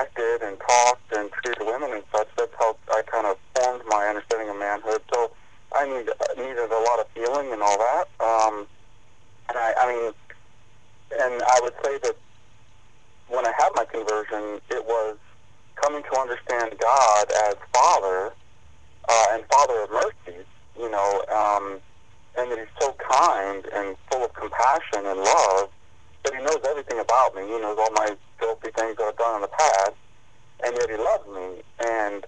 acted and talked and treated women and such, that's how I kind of formed my understanding of manhood. So I needed a lot of healing and all that. And I would say that when I had my conversion, it was coming to understand God as Father, and Father of mercies, and that He's so kind and full of compassion and love, that He knows everything about me. He knows all my filthy things that I've done in the past, and yet He loves me. And,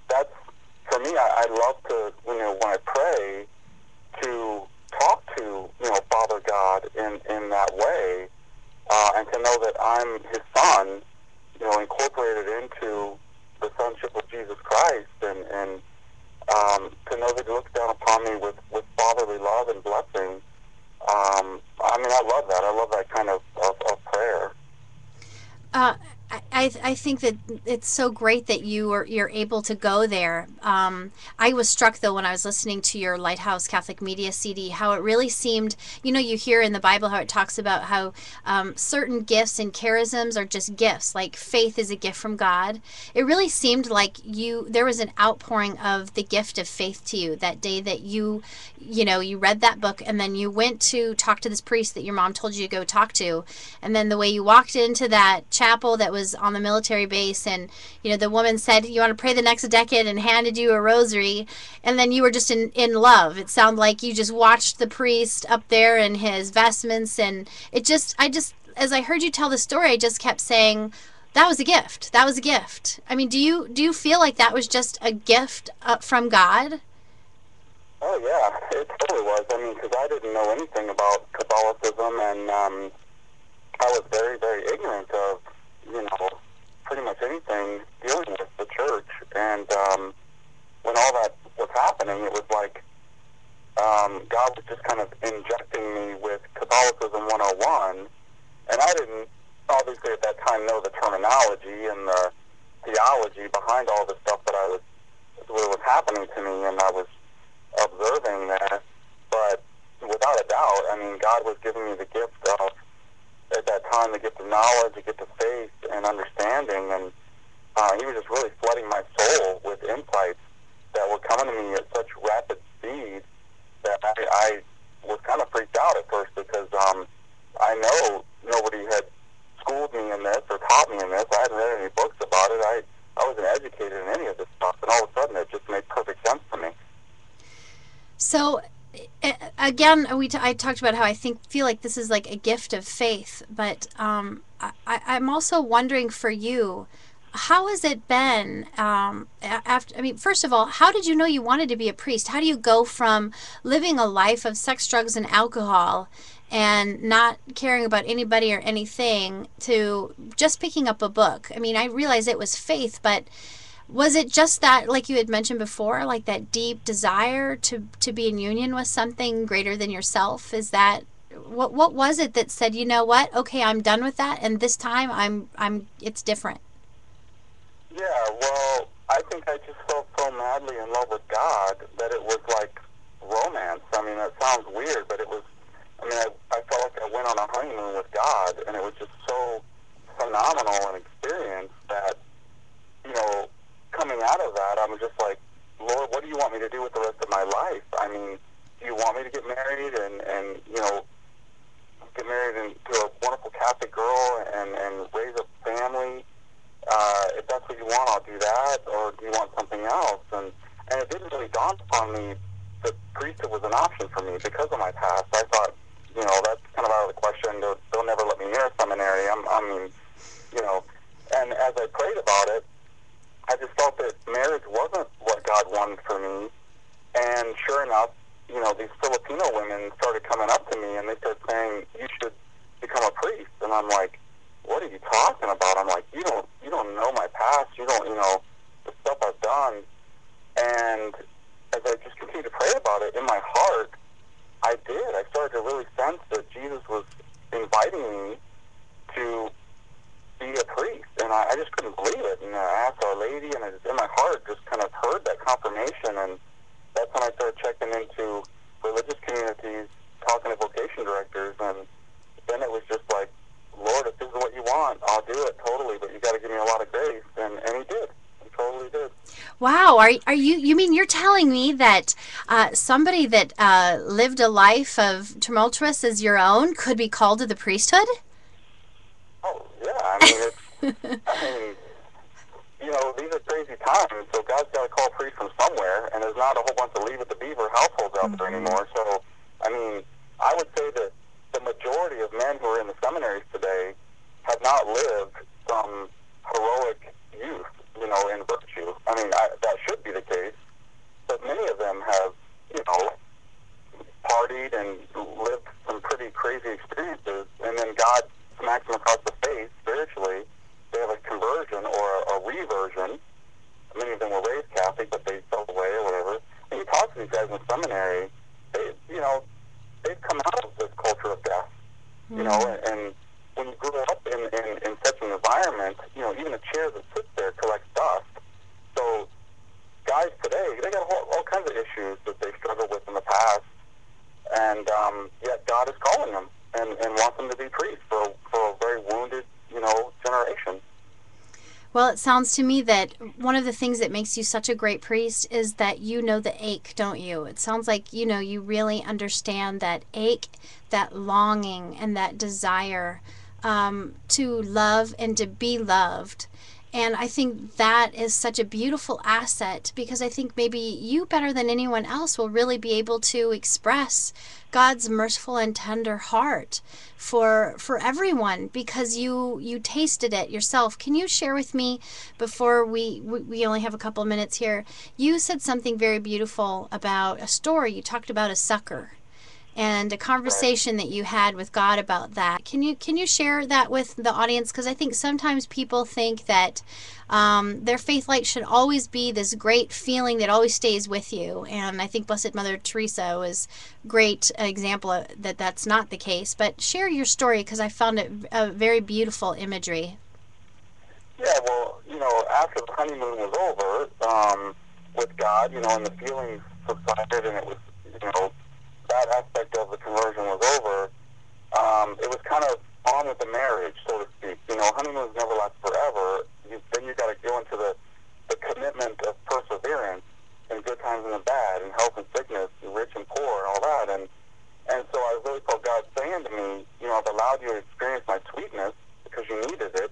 that's, for me, I love to, when I pray, to talk to, Father God in that way, and to know that I'm His Son, incorporated into the sonship of Jesus Christ, and to know that He looks down upon me with fatherly love and blessing. I love that. I love that kind of prayer. I think that it's so great that you're able to go there. I was struck, though, when I was listening to your Lighthouse Catholic Media CD, how it really seemed, you hear in the Bible how it talks about how certain gifts and charisms are just gifts, like faith is a gift from God. It really seemed like there was an outpouring of the gift of faith to you that day that you read that book, and then you went to talk to this priest that your mom told you to go talk to, and then the way you walked into that chapel that was on the military base, and the woman said, you want to pray the next decade, and handed you a rosary, and then you were just in love. It sounded like you just watched the priest up there in his vestments, and as I heard you tell the story, I just kept saying, that was a gift. That was a gift. Do you feel like that was just a gift from God? Oh yeah, it totally was. Because I didn't know anything about Catholicism, and I was very, very ignorant of pretty much anything dealing with the church. And when all that was happening, it was like God was just kind of injecting me with Catholicism 101. And I didn't, obviously at that time, know the terminology and the theology behind all the stuff that was happening to me, and I was observing that. But without a doubt, God was giving me the gift of, at that time, the gift of knowledge, the gift of faith and understanding, and He was just really flooding my soul with insights that were coming to me at such rapid speed that I was kind of freaked out at first, because I know nobody had schooled me in this or taught me in this. I hadn't read any books about it. I wasn't educated in any of this stuff, and all of a sudden it just made perfect sense to me. So again, I talked about how I feel like this is like a gift of faith, but I'm also wondering for you, how has it been after? First of all, how did you know you wanted to be a priest? How do you go from living a life of sex, drugs, and alcohol and not caring about anybody or anything to just picking up a book? I realize it was faith, but was it just that, like you had mentioned before, like that deep desire to be in union with something greater than yourself? Is that what was it that said, you know what? Okay, I'm done with that, and this time it's different. Yeah, well, I think I just felt so madly in love with God that it was like romance. That sounds weird, but it was. I felt like I went on a honeymoon with God, and it was just so phenomenal an experience that, coming out of that, I was just like, Lord, what do you want me to do with the rest of my life? Do you want me to get married and get married to a wonderful Catholic girl and raise a family? If that's what you want, I'll do that. Or do you want something else? And it didn't really dawn upon me that priesthood was an option for me because of my past. I thought, that's kind of out of the question. They'll never let me near a seminary. And as I prayed about it, I just felt that marriage wasn't what God wanted for me. And sure enough, these Filipino women started coming up to me, and they started saying, you should become a priest. And I'm like, what are you talking about? I'm like, you don't know my past. You don't, the stuff I've done. And as I just continued to pray about it, in my heart, I did. I started to really sense that Jesus was inviting me to be a priest, and I just couldn't believe it. And I asked Our Lady, and in my heart just kind of heard that confirmation, and that's when I started checking into religious communities, talking to vocation directors, and then it was just like Lord, if this is what you want, I'll do it totally, but you got to give me a lot of grace. And he did. He totally did. Wow, are you mean you're telling me that somebody that lived a life of tumultuous as your own could be called to the priesthood? Oh, yeah. I mean, these are crazy times, so God's got to call priests from somewhere, and there's not a whole bunch of Leave It to Beaver households out there anymore. So, I mean, I would say that the majority of men who are in the seminaries today have not lived some heroic youth, in virtue. I mean, that should be the case, but many of them have, partied and lived some pretty crazy experiences, and then God smacks them across the face spiritually. They have a conversion or a reversion. Many of them were raised Catholic, but they fell away or whatever. And you talk to these guys in the seminary, they've come out of this culture of death, and when you grow up in such an environment, even a chair that sits there collects dust. So guys today, they got all kinds of issues that they struggled with in the past, and yet God is calling them and wants them to be priests for a very wounded, generation. Well, it sounds to me that one of the things that makes you such a great priest is that you know the ache, don't you? It sounds like, you really understand that ache, that longing, and that desire to love and to be loved. And I think that is such a beautiful asset, because I think maybe you, better than anyone else, will really be able to express God's merciful and tender heart for everyone, because you tasted it yourself. Can you share with me, before we only have a couple minutes here, you said something very beautiful about a story. You talked about a sucker and a conversation that you had with God about that. Can you share that with the audience? Because I think sometimes people think that their faith light should always be this great feeling that always stays with you. And I think Blessed Mother Teresa was a great example that that's not the case. But share your story, because I found it a very beautiful imagery. Yeah, well, after the honeymoon was over with God, and the feelings subsided, and it was, that aspect of the conversion was over, it was kind of on with the marriage, so to speak. Honeymoons never last forever. Then you got to go into the commitment of perseverance in good times and the bad, and health and sickness, and rich and poor, and all that. And so I really felt God saying to me, I've allowed you to experience my sweetness because you needed it.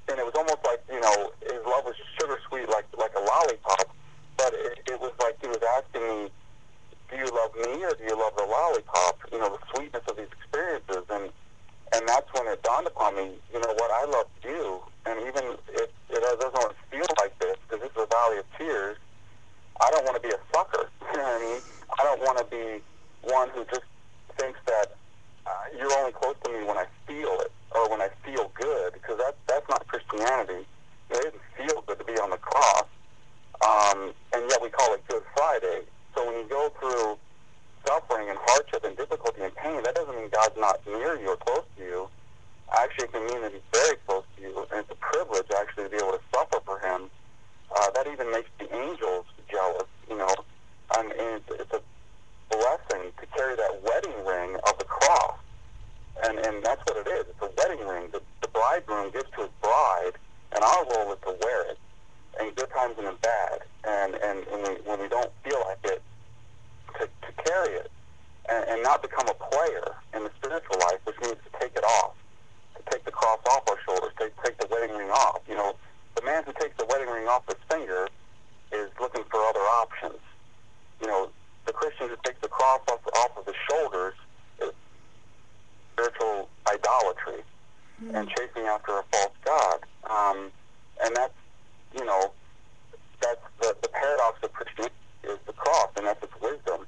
And it was almost like, his love was sugar sweet, like a lollipop. But it was like he was asking me, do you love me or do you love the lollipop? The sweetness of these experiences. And that's when it dawned upon me, what, I love you. And even if it doesn't feel like this, because this is a valley of tears, I don't want to be a sucker. You know what I mean? I don't want to be one who just thinks that you're only close to me when I feel it or when I feel good, because that's not Christianity. It didn't feel good to be on the cross. And yet we call it Good Friday. So when you go through suffering and hardship and difficulty and pain, that doesn't mean God's not near you or close to you. Actually, it can mean that he's very close to you, and it's a privilege actually to be able to suffer for him. That even makes the angels jealous, and it's a blessing to carry that wedding ring of the cross. And that's what it is. It's a wedding ring that the bridegroom gives to his bride, and our role is to wear it in good times and in bad, and when we don't feel like it, to carry it, and not become a player in the spiritual life, which means to take it off, to take the cross off our shoulders, to take the wedding ring off. The man who takes the wedding ring off his finger is looking for other options. The Christian who takes the cross off of his shoulders is spiritual idolatry and chasing after a false god. And that's, that's the paradox of Christianity, is the cross, and that's its wisdom,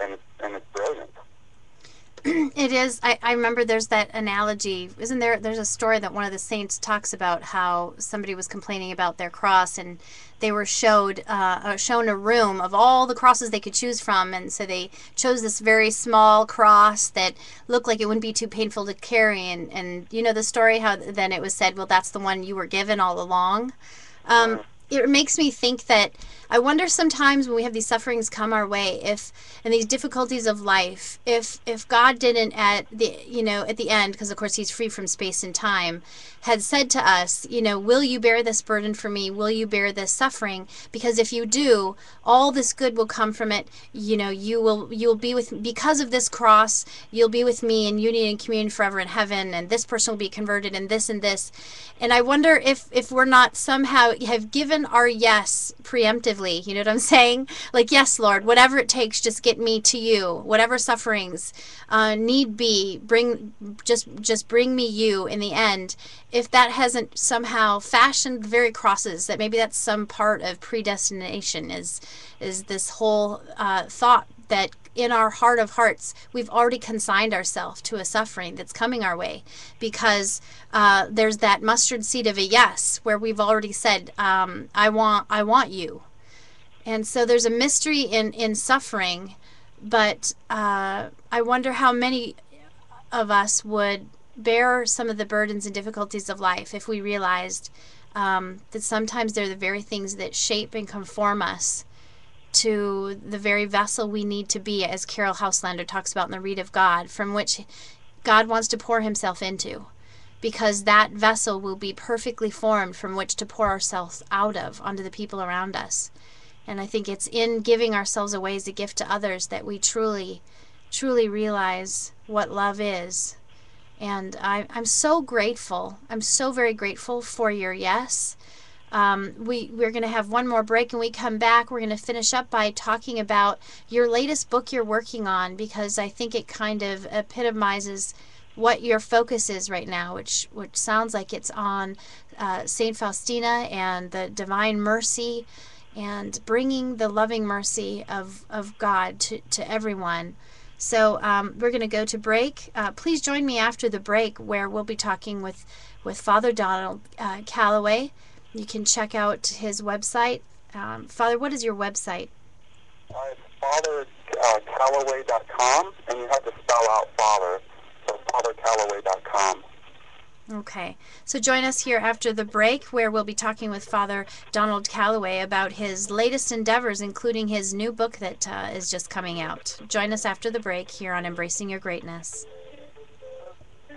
and it's brilliant. It is. I remember there's that analogy. Isn't there? There's a story that one of the saints talks about how somebody was complaining about their cross, and they were shown a room of all the crosses they could choose from, and so they chose this very small cross that looked like it wouldn't be too painful to carry. And you know the story, how then it was said, well, that's the one you were given all along. It makes me think that I wonder sometimes when we have these sufferings come our way, if and these difficulties of life, if God didn't at the end, because of course He's free from space and time, had said to us, will you bear this burden for me? Will you bear this suffering? Because if you do, all this good will come from it. You'll be with, because of this cross, you'll be with me in union and communion forever in heaven, and this person will be converted, and this and this. And I wonder if we're not somehow have given our yes preemptively. You know what I'm saying? Like, yes, Lord, whatever it takes, just get me to you. Whatever sufferings need be, just bring me you in the end. If that hasn't somehow fashioned the very crosses, that maybe that's some part of predestination, is this whole thought that in our heart of hearts, we've already consigned ourselves to a suffering that's coming our way, because there's that mustard seed of a yes, where we've already said, I want you. And so there's a mystery in suffering, but I wonder how many of us would bear some of the burdens and difficulties of life if we realized that sometimes they're the very things that shape and conform us to the very vessel we need to be, as Carol Houselander talks about in the Reed of God, from which God wants to pour Himself into, because that vessel will be perfectly formed from which to pour ourselves out of onto the people around us. And I think it's in giving ourselves away as a gift to others that we truly, truly realize what love is. And I'm so grateful. I'm so very grateful for your yes. We're going to have one more break, and we come back. We're going to finish up by talking about your latest book you're working on, because I think it kind of epitomizes what your focus is right now, which sounds like it's on Saint Faustina and the divine mercy, and bringing the loving mercy of God to everyone. So we're going to go to break. Please join me after the break, where we'll be talking with Father Donald Calloway. You can check out his website. Father, what is your website? It's fathercallaway.com, and you have to spell out father, so fathercallaway.com. Okay, so join us here after the break, where we'll be talking with Father Donald Calloway about his latest endeavors, including his new book that is just coming out. Join us after the break here on Embracing Your Greatness.